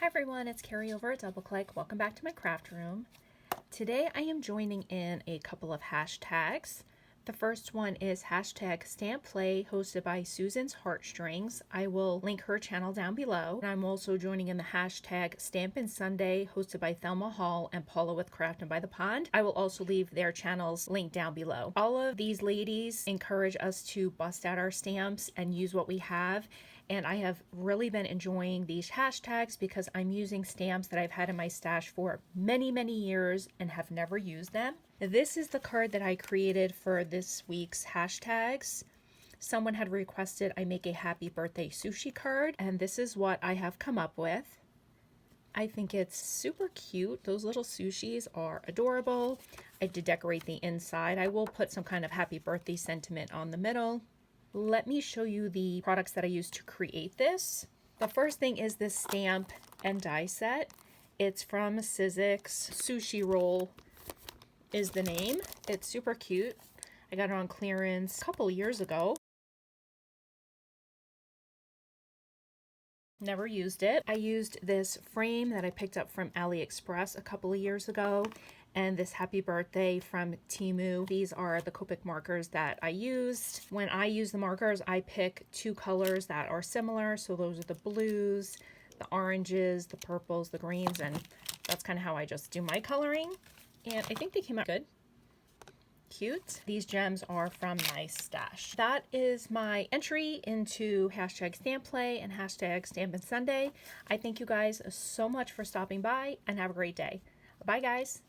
Hi everyone, it's Carrie over at Double Click. Welcome back to my craft room. Today I am joining in a couple of hashtags. The first one is hashtag Stamp Play, hosted by Susan's Heartstrings. I will link her channel down below. And I'm also joining in the hashtag Stampin' Sunday, hosted by Thelma Hall and Paula with Craftin' by the Pond. I will also leave their channels linked down below. All of these ladies encourage us to bust out our stamps and use what we have. And I have really been enjoying these hashtags because I'm using stamps that I've had in my stash for many, many years and have never used them. This is the card that I created for this week's hashtags. Someone had requested I make a happy birthday sushi card, and this is what I have come up with. I think it's super cute. Those little sushis are adorable. I did decorate the inside. I will put some kind of happy birthday sentiment on the middle. Let me show you the products that I used to create this. The first thing is this stamp and die set. It's from Sizzix. Sushi Roll is the name. It's super cute. I got it on clearance a couple years ago. Never used it. I used this frame that I picked up from AliExpress a couple of years ago, and this happy birthday from Temu. These are the Copic markers that I used. When I use the markers, I pick two colors that are similar. So those are the blues, the oranges, the purples, the greens, and that's kind of how I just do my coloring. And I think they came out good. Cute. These gems are from my stash. That is my entry into hashtag Stamp Play and hashtag Stampin' Sunday. I thank you guys so much for stopping by and have a great day. Bye guys.